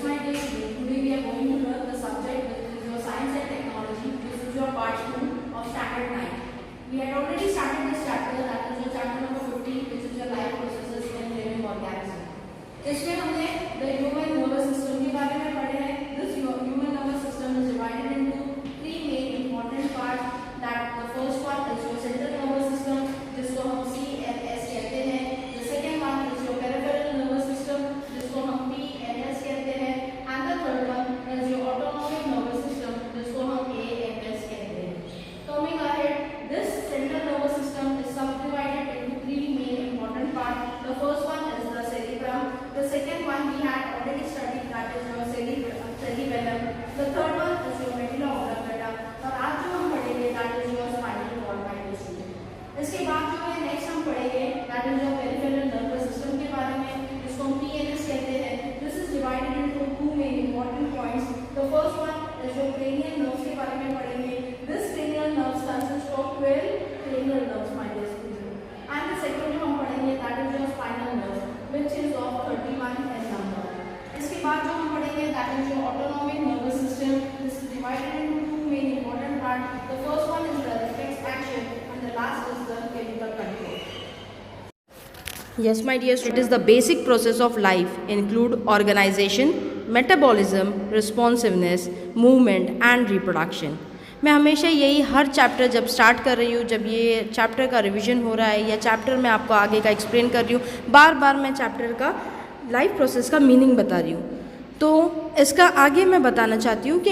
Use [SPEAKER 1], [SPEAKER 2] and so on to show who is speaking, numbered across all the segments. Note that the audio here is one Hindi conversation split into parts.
[SPEAKER 1] my dear students, today we are going to learn the subject which is your science and technology. This is your part 2 of standard 9. We had already started this chapter, that is your chapter number 15, which is your life processes in living organism. इसमें हमने the human nervous system के बारे में पढ़े हैं. This human nervous system is divided into three main important parts. That the first one is your central nervous system, जिसको हम CNS कहते हैं. The second one is your peripheral nervous system, जिसको हम PNS कहते हैं. And the third one is your autonomic nervous system, जिसको हम ANS कहते हैं. Coming ahead, this central nervous system is subdivided into three main important parts. The first one is the cerebrum. The second one we had already studied, that is your cerebellum. The third one is your medulla oblongata. और आज जो हम पढ़ेंगे that is your spinal cord my dear student. इसके बाद जो है next हम पढ़ेंगे that is your peripheral nervous system के बारे में, जिसको हम PNS कहते हैं. This is divided into two main important points. The first one is your cranial nerves के बारे में पढ़ेंगे. This cranial nerves consists of 12 cranial nerves my dear student. And the second जो हम पढ़ेंगे that is your spinal nerve, which is of 31 in number. इसके बाद जो हम पढ़ेंगे that is your autonomic nervous system. This is divided into two main important parts. The first one is the reflex action and the last is the chemical control.
[SPEAKER 2] Yes, my dear students, it is the basic process of life include organization, metabolism, responsiveness, movement and reproduction. मैं हमेशा यही हर चैप्टर जब स्टार्ट कर रही हूँ, जब ये चैप्टर का रिवीजन हो रहा है या चैप्टर मैं आपको आगे का एक्सप्लेन कर रही हूँ, बार बार मैं चैप्टर का लाइफ प्रोसेस का मीनिंग बता रही हूँ. तो इसका आगे मैं बताना चाहती हूँ कि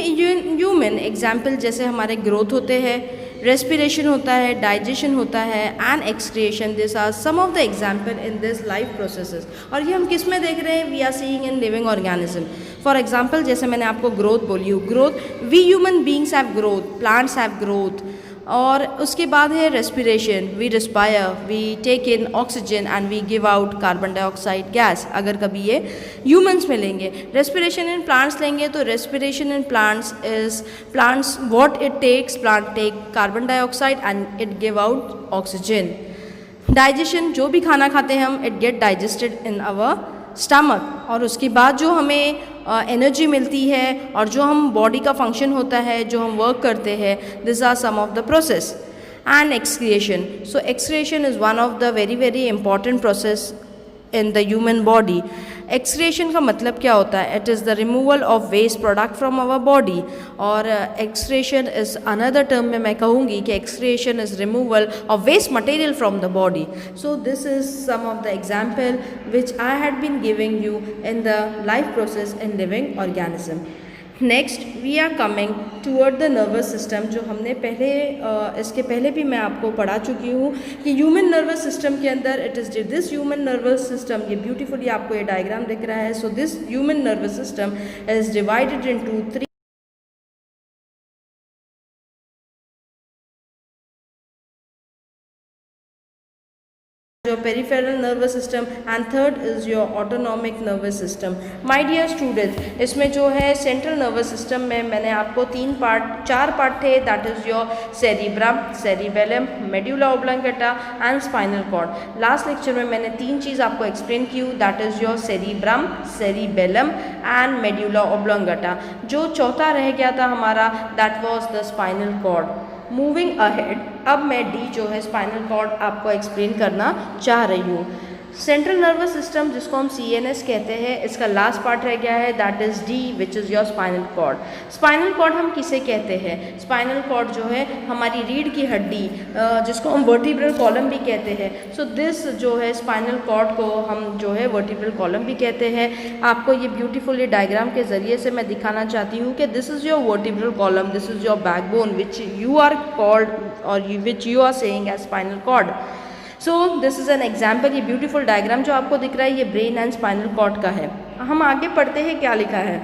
[SPEAKER 2] ह्यूमन एग्जाम्पल जैसे हमारे ग्रोथ होते हैं, रेस्पिरेशन होता है, डाइजेशन होता है and excretion. This are some of the example in this life processes. और ये हम किस में देख रहे हैं? We are seeing in living organism. For example जैसे मैंने आपको ग्रोथ बोली हूँ, growth we human beings have growth, plants have growth. और उसके बाद है respiration. We respire, we take in oxygen and we give out carbon dioxide gas. अगर कभी ये ह्यूमंस में लेंगे. रेस्पिरेशन इन प्लांट्स लेंगे तो respiration in plants is plants what it takes, plant take carbon dioxide and it give out oxygen. Digestion, जो भी खाना खाते हैं हम, it get digested in our stomach. और उसके बाद जो हमें एनर्जी मिलती है और जो हम बॉडी का फंक्शन होता है, जो हम वर्क करते हैं, this are some of the process. And excretion. So excretion is one of the very very important process in the human body. Excretion का मतलब क्या होता है? It is the removal of waste product from our body. और एक्सक्रिएशन इज़ अनदर टर्म में मैं कहूँगी कि excretion is removal of waste material from the body. So this is some of the example which I had been giving you in the life process in living organism. Next we are coming toward the nervous system, जो हमने पहले इसके पहले भी मैं आपको पढ़ा चुकी हूँ कि ह्यूमन नर्वस सिस्टम के अंदर it is this human nervous system. ये ब्यूटीफुली आपको ये डायग्राम दिख रहा है. So this human nervous system is divided into three. your peripheral nervous system and third is your autonomic nervous system. My dear students, इसमें जो है central nervous system में मैंने आपको चार पार्ट थे. that is your cerebrum, cerebellum, medulla oblongata and spinal cord. Last lecture में मैंने तीन चीज़ आपको एक्सप्लेन की हूँ. that is your cerebrum, cerebellum and medulla oblongata. जो चौथा रह गया था हमारा, that was the spinal cord. Moving ahead, अब मैं डी जो है स्पाइनल कॉर्ड आपको एक्सप्लेन करना चाह रही हूँ. सेंट्रल नर्वस सिस्टम जिसको हम CNS कहते हैं, इसका लास्ट पार्ट रह गया है, that is D which is your spinal cord. Spinal cord हम किसे कहते हैं? स्पाइनल कॉर्ड जो है हमारी रीढ़ की हड्डी, जिसको हम वर्टिब्रल कॉलम भी कहते हैं. सो दिस जो है स्पाइनल कॉर्ड को हम जो है वर्टिब्रल कॉलम भी कहते हैं. आपको ये ब्यूटीफुली डायग्राम के ज़रिए से मैं दिखाना चाहती हूँ कि this is your vertebral column, this is your backbone which you are called और which you are saying as spinal cord. So this is an example. ये ब्यूटीफुल डायग्राम जो आपको दिख रहा है ये ब्रेन एंड स्पाइनल कॉर्ड का है. हम आगे पढ़ते हैं क्या लिखा है.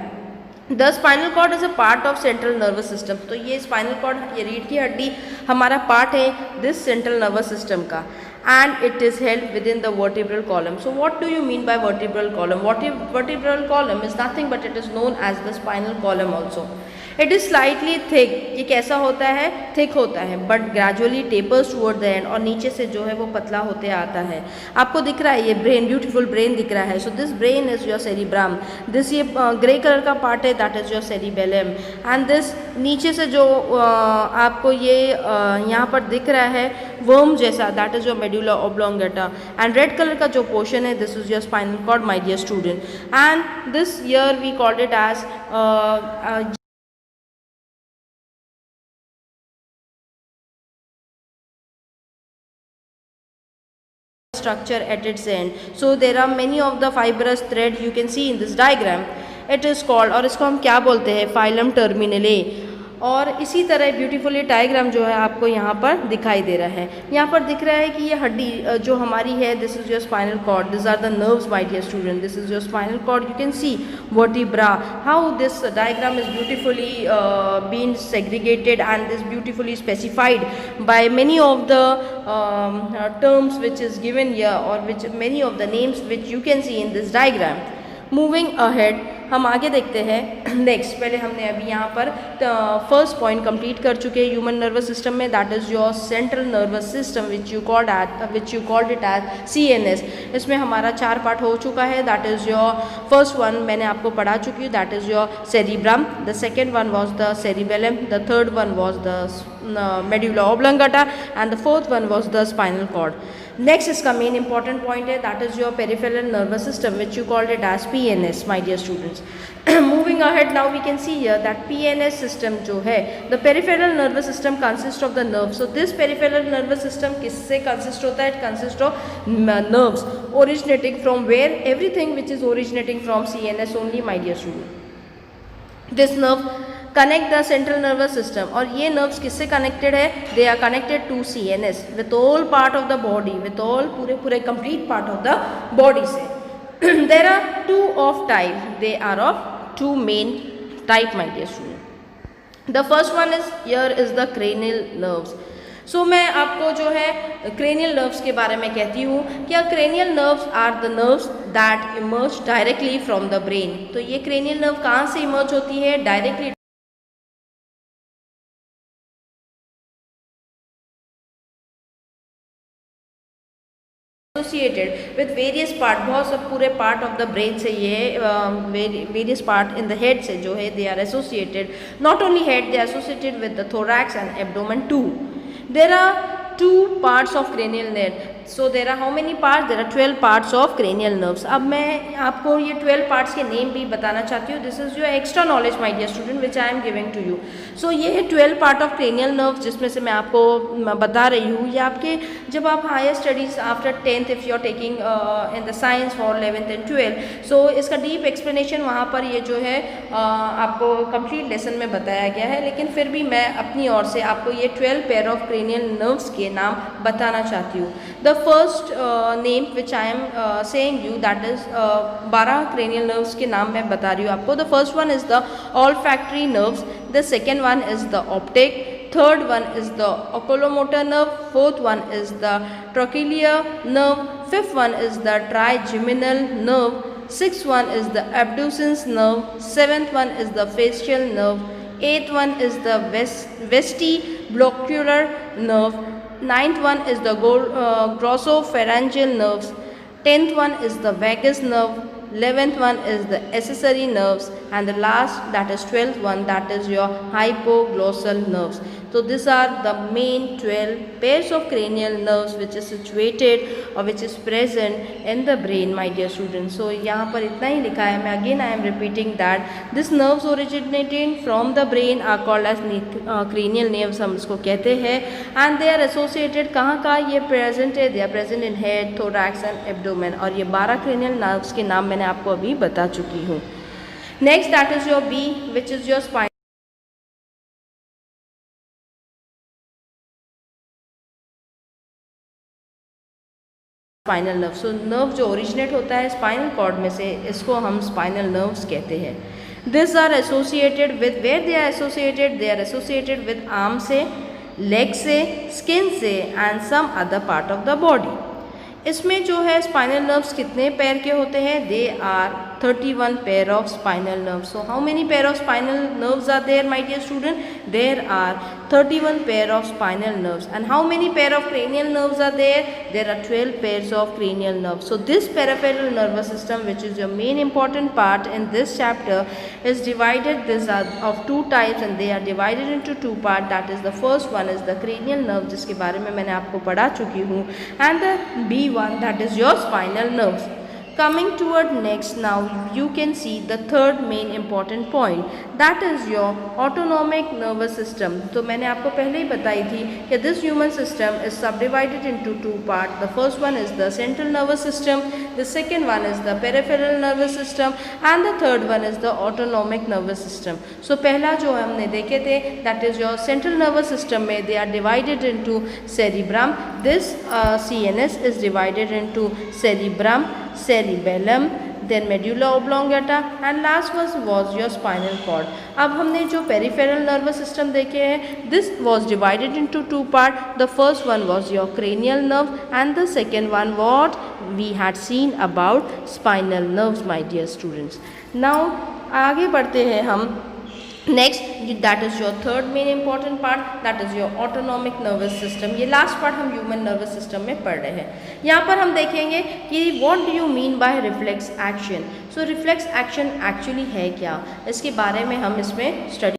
[SPEAKER 2] The spinal cord is a part of central nervous system. तो ये स्पाइनल कॉर्ड, ये रीढ़ की हड्डी हमारा पार्ट है दिस सेंट्रल नर्वस सिस्टम का. and it is held within the vertebral column. So what do you mean by vertebral column? Vertebral column is nothing but it is known as the spinal column also. It is slightly thick, ये कैसा होता है, थिक होता है, but gradually tapers toward the end, और नीचे से जो है वो पतला होते आता है। आपको दिख रहा है ये ब्रेन, ब्यूटीफुल ब्रेन दिख रहा है। So this brain is your cerebrum, this ये ग्रे कलर का पार्ट है that is your cerebellum, and this नीचे से जो आपको ये यहाँ पर दिख रहा है वर्म जैसा, that is your medulla oblongata, and red colour का जो पोर्शन है this is your spinal cord my dear student, and this year we called it as structure at its end. So there are many of the fibrous thread you can see in this diagram. It is called, और इसको हम क्या बोलते हैं, फाइलम टर्मिनले। और इसी तरह ब्यूटीफुली डायग्राम जो है आपको यहाँ पर दिखाई दे रहा है। यहाँ पर दिख रहा है कि ये हड्डी जो हमारी है this is your spinal cord, this are the nerves my dear student, this is your spinal cord, you can see vertebra, how this diagram is beautifully been segregated and is beautifully specified by many of the terms which is given here, or which many of the names which you can see in this diagram. Moving ahead, हम आगे देखते हैं। नेक्स्ट, पहले हमने अभी यहाँ पर फर्स्ट पॉइंट कंप्लीट कर चुके हैं ह्यूमन नर्वस सिस्टम में, that is your central nervous system which you called it as CNS। इसमें हमारा 4 पार्ट हो चुका है, that is your first one मैंने आपको पढ़ा चुकी हूँ, that is your cerebrum, the second one was the cerebellum, the third one was the medulla oblongata, and the fourth one was the spinal cord. Next इसका मेन इंपॉर्टेंट पॉइंट है that is your peripheral nervous system which you called it as PNS my dear students. Moving ahead now we can see here that PNS system जो है, the peripheral nervous system consist of the nerve. So this peripheral nervous system किससे कंसिस्ट होता है, it consist of nerves originating from where, everything which is originating from CNS only my dear student. This nerve connect the central nervous system, और ये नर्व्स किससे कनेक्टेड है, they are connected to CNS with all part of the body, with all पूरे complete part of the body से। There are 2 of type, they are of 2 main type my dear student. The first one is here is the cranial nerves. So मैं आपको जो है क्रेनियल नर्व्स के बारे में कहती हूँ कि cranial nerves are the nerves that emerge directly from the brain. तो ये क्रेनियल नर्व कहाँ से इमर्ज होती है, directly associated with various part, बहुत सब पूरे पार्ट ऑफ द ब्रेन से ये various part in the head से जो है they are associated, not only head, they are associated with the thorax and abdomen too. There are 2 parts of cranial nerve. So there are how many parts? There are 12 parts of cranial nerves. अब मैं आपको ये 12 parts के नेम भी बताना चाहती हूँ. This is your extra knowledge my dear student which I am giving to you. So ये है 12 part of cranial nerves जिसमें से मैं आपको बता रही हूँ. ये आपके जब आप higher studies after 10th if you are taking in the science for 11th and 12th, so इसका deep explanation वहाँ पर ये जो है आपको complete lesson में बताया गया है. लेकिन फिर भी मैं अपनी ओर से आपको ये 12 pair of cranial nerves के नाम बताना चाहती हूँ. The first name which I am saying you that is 12 cranial nerves के नाम मैं बता रही हूँ आपको. The first one is the olfactory nerves, the second one is the optic, third one is the oculomotor nerve, fourth one is the trochlear nerve, fifth one is the trigeminal nerve, sixth one is the abducens nerve, seventh one is the facial nerve, eighth one is the vestibulocral nerve, ninth one is the glossopharyngeal nerves, 10th one is the vagus nerve, 11th one is the accessory nerves, and the last that is 12th one that is your hypoglossal nerves. So these are the main 12 pairs of cranial nerves which is situated or which is present in the brain my dear students. So यहाँ पर इतना ही लिखा है. मैं again I am repeating that these nerves originating from the brain are called as cranial nerves हम इसको कहते हैं, and they are associated कहाँ का ये present है, they are present in head, thorax and abdomen. और ये 12 cranial nerves के नाम मैंने आपको अभी बता चुकी हूँ. Next that is your B which is your spine. Spinal nerve. So nerve जो ओरिजिनेट होता है स्पाइनल कॉर्ड में से इसको हम स्पाइनल नर्व्स कहते हैं. This are associated with where they are associated with arm से, लेग से, स्किन से and some other part of the body. इसमें जो है स्पाइनल नर्व्स कितने पेयर के होते हैं? They are 31 pair of spinal nerves. So how many pair of spinal nerves are there, my dear student? There are 31 pair of spinal nerves. And how many pair of cranial nerves are there? There are 12 pairs of cranial nerves. So this peripheral nervous system, which is your main important part in this chapter, is divided. These are of two types and they are divided into two parts. That is, the first one is the cranial nerve, जिसके बारे में मैंने आपको पढ़ा चुकी हूँ, and the B1, that is your spinal nerves. Coming toward next, now you can see the third main important point, that is your autonomic nervous system. तो मैंने आपको पहले ही बताई थी कि this human system is subdivided into two parts. The first one is the central nervous system, the second one is the peripheral nervous system, and the third one is the autonomic nervous system. So पहला जो हमने देखे थे, that is your central nervous system में they are divided into cerebrum. This CNS is divided into cerebrum, cerebellum, then medulla oblongata, and last was your spinal cord. अब हमने जो peripheral nervous system देखे हैं, this was divided into two parts. The first one was your cranial nerve and the second one what we had seen about spinal nerves, my dear students. Now आगे बढ़ते हैं हम. Next, that is your third main important part, that is your autonomic nervous system. ये last part हम human nervous system में पढ़ रहे हैं. यहाँ पर हम देखेंगे कि what do you mean by reflex action. So reflex action actually है क्या, इसके बारे में हम इसमें study.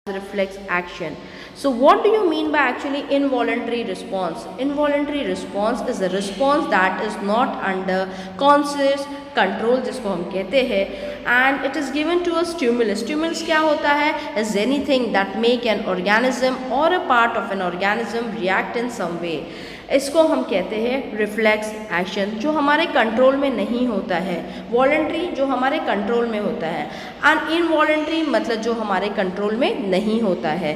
[SPEAKER 2] Reflex action. So what do you mean by actually involuntary response? Involuntary response is a response that is not under conscious control, जिसको हम कहते हैं, and it is given to a stimulus. Stimulus क्या होता है? Is anything that make an organism or a part of an organism react in some way. इसको हम कहते हैं रिफ्लेक्स एक्शन, जो हमारे कंट्रोल में नहीं होता है. वॉलंटरी जो हमारे कंट्रोल में होता है, एंड इनवॉलंटरी मतलब जो हमारे कंट्रोल में नहीं होता है.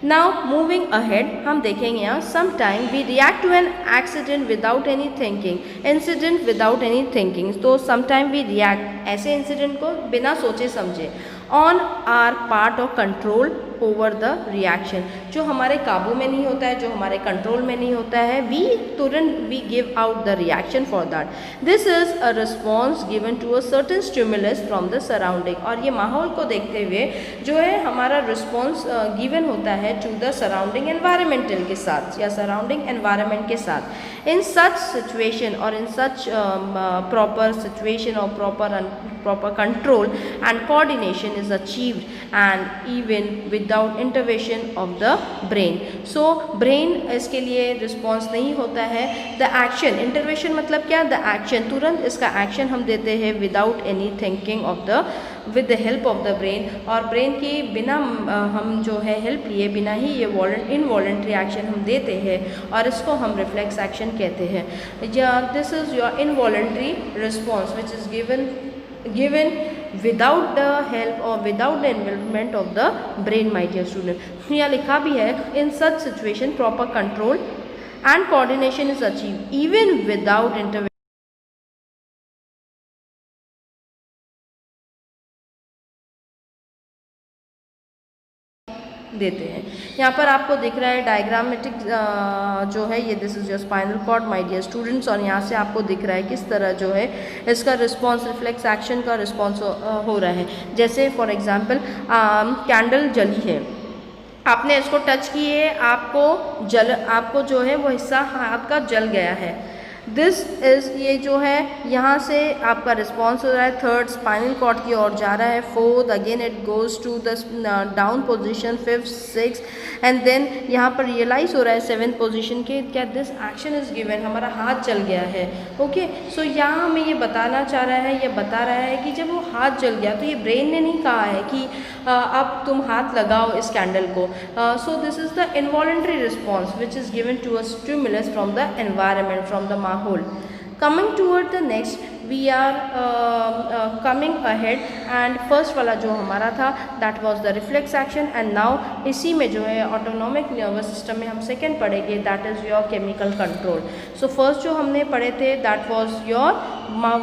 [SPEAKER 2] नाउ मूविंग अहेड, हम देखेंगे यहाँ sometime we react to an accident without any thinking. Incident without any thinking, तो समटाइम वी रिएक्ट ऐसे इंसिडेंट को बिना सोचे समझे on our part of control over the reaction, जो हमारे काबू में नहीं होता है, जो हमारे कंट्रोल में नहीं होता है, वी तुरंत we give out the reaction for that. This is a response given to a certain stimulus from the surrounding. और ये माहौल को देखते हुए जो है हमारा रिस्पॉन्स गिवन होता है टू द सराउंडिंग एनवायरमेंटल के साथ या सराउंडिंग एनवायरमेंट के साथ. इन सच सिचुएशन और इन सच प्रॉपर सिचुएशन और proper control and coordination is achieved and even without intervention of the brain. So brain इसके लिए response नहीं होता है. The action, intervention मतलब क्या? The action, तुरंत इसका action हम देते हैं without any thinking of the, with the help of the brain. और brain की बिना हम जो है help लिए बिना ही ये involuntary action हम देते हैं और इसको हम reflex action कहते हैं. This is your involuntary response which is given without the help or without the involvement of the brain, my dear student. यहाँ लिखा भी है in such situation proper control and coordination is achieved even without intervention देते हैं. यहाँ पर आपको दिख रहा है डायग्रामेटिक जो है ये, this is your spinal cord my dear students, और यहाँ से आपको दिख रहा है किस तरह जो है इसका रिस्पॉन्स, रिफ्लेक्स एक्शन का रिस्पॉन्स हो रहा है. जैसे फॉर एग्जांपल कैंडल जली है, आपने इसको टच किए, आपको जो है वो हिस्सा हाथ का जल गया है. दिस इज़, ये जो है यहाँ से आपका रिस्पॉन्स हो रहा है, थर्ड स्पाइनल कॉर्ड की ओर जा रहा है, fourth again it goes to the down position, fifth, six, and then यहाँ पर रियलाइज़ हो रहा है सेवन्थ पोजीशन के क्या दिस एक्शन इज़ गिवन, हमारा हाथ जल गया है. ओके, सो यहाँ हमें ये बताना चाह रहा है, ये बता रहा है कि जब वो हाथ जल गया तो ये ब्रेन ने नहीं कहा है कि अब तुम हाथ लगाओ इस कैंडल को. So this is the involuntary response which is given to a stimulus from the environment, from the माहौल. Coming toward the next, we are coming ahead, and first वाला जो हमारा था that was the reflex action, and now इसी में जो है autonomic nervous system में हम second पढ़ेंगे, that is your chemical control. So first जो हमने पढ़े थे that was your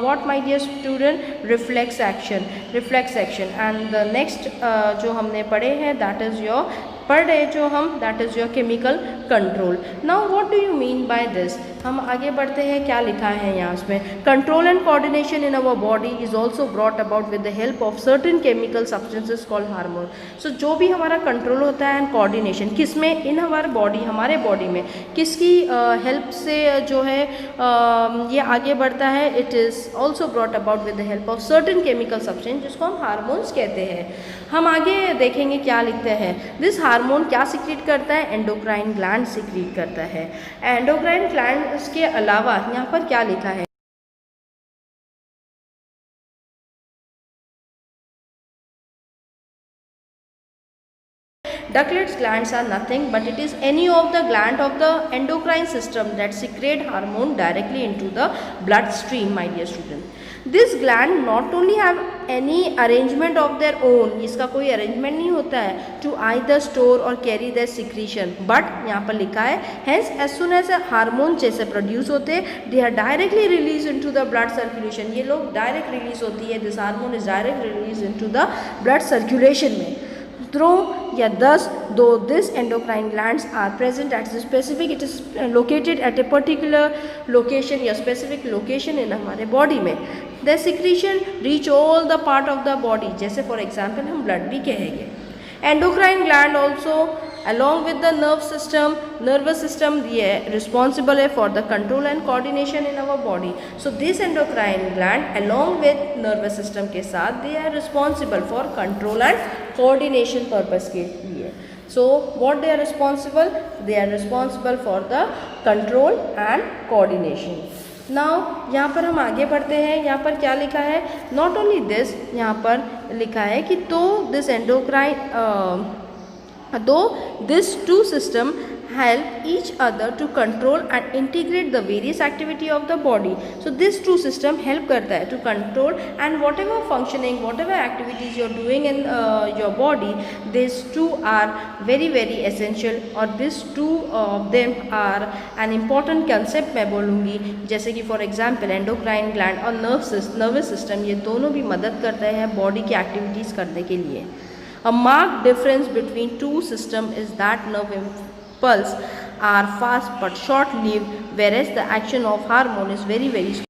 [SPEAKER 2] what my dear student, reflex action and the next जो हमने पढ़े हैं that is your पढ़ रहे जो हम that is your chemical control. Now what do you mean by this. हम आगे बढ़ते हैं, क्या लिखा है यहाँ इसमें. Control and coordination in our body is also brought about with the help of certain chemical substances called hormone. So जो भी हमारा कंट्रोल होता है एंड कोऑर्डिनेशन किसमें, इन हमारे बॉडी, हमारे बॉडी में किसकी हेल्प से जो है ये आगे बढ़ता है. It is also brought about with the help of certain chemical substance जिसको हम हार्मोन्स कहते हैं. हम आगे देखेंगे क्या लिखते हैं. दिस हार्मोन क्या सिक्रीट करता है, एंडोक्राइन ग्लैंड सिक्रीट करता है. एंडोक्राइन ग्लैंड के अलावा यहाँ पर क्या लिखा है. Ductless glands are nothing but it is any of the gland of the endocrine system that secrete hormone directly into the bloodstream, my dear student. This gland not only have any arrangement of their own, इसका कोई अरेंजमेंट नहीं होता है to either store or carry their secretion, but यहाँ पर लिखा है hence as soon as a hormone जैसे प्रोड्यूस होते हैं they are directly released into the blood circulation. ये लोग डायरेक्ट रिलीज होती है, this hormone is direct released into the blood circulation में. Through या thus though this endocrine glands are present at the specific, it is located at a particular location या specific location in हमारे body में. The secretion reach all the part of the body, जैसे for example हम blood भी कहेंगे. Endocrine gland also along with the nervous system ये responsible है for the control and coordination in our body. So this endocrine gland along with nervous system के साथ they are responsible for control and coordination purpose के लिए. So what they are responsible? They are responsible for the control and coordination. Now यहाँ पर हम आगे बढ़ते हैं. यहाँ पर क्या लिखा है, नॉट ओनली दिस, यहाँ पर लिखा है कि तो this endocrine though these two systems help each other to control and integrate the various activity of the body. So this two system help करता है to control and whatever functioning, whatever activities you are doing in your body, these two are very very essential और these two of them are an important concept मैं बोलूँगी. जैसे कि for example endocrine gland और nervous system ये दोनों भी मदद करते हैं body की activities करने के लिए. A marked difference between two systems is that nerve impulses are fast but short-lived, whereas the action of hormone is very very slow.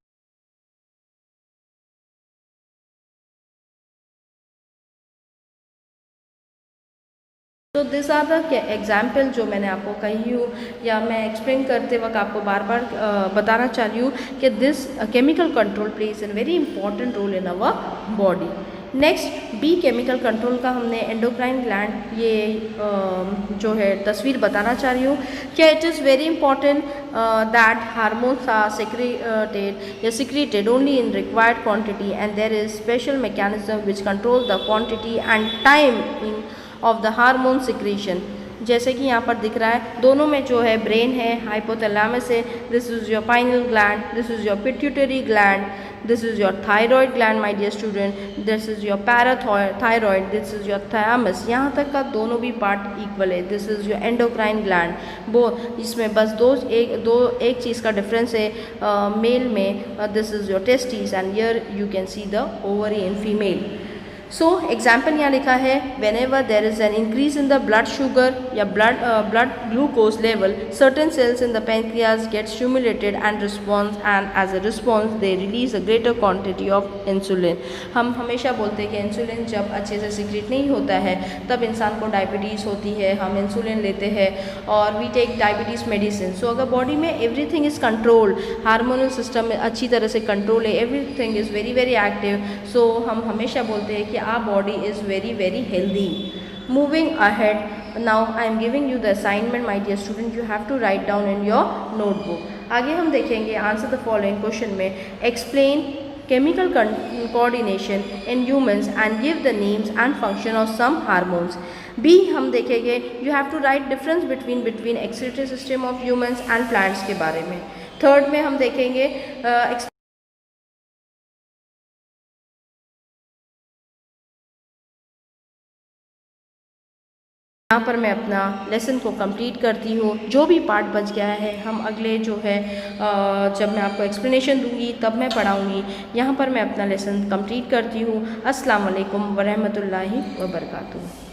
[SPEAKER 2] तो दिस आर द एग्जाम्पल जो मैंने आपको कही हूँ या मैं एक्सप्लेन करते वक्त आपको बार बार बताना चाह रही हूँ कि this chemical control plays an very important role in our body. Next B chemical control का हमने एंडोक्राइन ग्लैंड ये जो है तस्वीर बताना चाह रही हूँ कि it is very important that hormones are secreted या secreted only in required quantity and there is special mechanism which control the quantity and timing of the hormone secretion. जैसे कि यहाँ पर दिख रहा है दोनों में जो है ब्रेन है, हाइपोथैलेमस है, this is your pineal gland, this is your pituitary gland, this is your thyroid gland my dear student, this is your parathyroid, this is your thymus. यहाँ तक का दोनों भी पार्ट इक्वल है. this is your endocrine gland. वो इसमें बस एक चीज़ का डिफरेंस है मेल में, this is your testes and here you can see the ovary in female. So example यहाँ लिखा है whenever there is an increase in the blood sugar या blood glucose level, certain cells in the pancreas get stimulated and as a response they release a greater quantity of insulin. हम हमेशा बोलते हैं कि इंसुलिन जब अच्छे से सिक्रेट नहीं होता है तब इंसान को डायबिटीज़ होती है, हम इंसुलिन लेते हैं और we take diabetes medicine. So अगर बॉडी में everything is controlled, hormonal system में अच्छी तरह से कंट्रोल है, everything is very very active, so हम हमेशा बोलते हैं कि our body is very very healthy. Moving ahead, now I am giving you the assignment my dear student, you have to write down in your notebook. आगे हम देखेंगे answer the following question में explain chemical coordination in humans and give the names and function of some hormones. B हम देखेंगे you have to write difference between excretory system of humans and plants के बारे में. थर्ड में हम देखेंगे यहाँ पर मैं अपना लेसन को कंप्लीट करती हूँ। जो भी पार्ट बच गया है हम अगले जो है जब मैं आपको एक्सप्लेनेशन दूंगी तब मैं पढ़ाऊँगी। यहाँ पर मैं अपना लेसन कंप्लीट करती हूँ। अस्सलाम वालेकुम वरहमतुल्लाहि वबरकातुहू।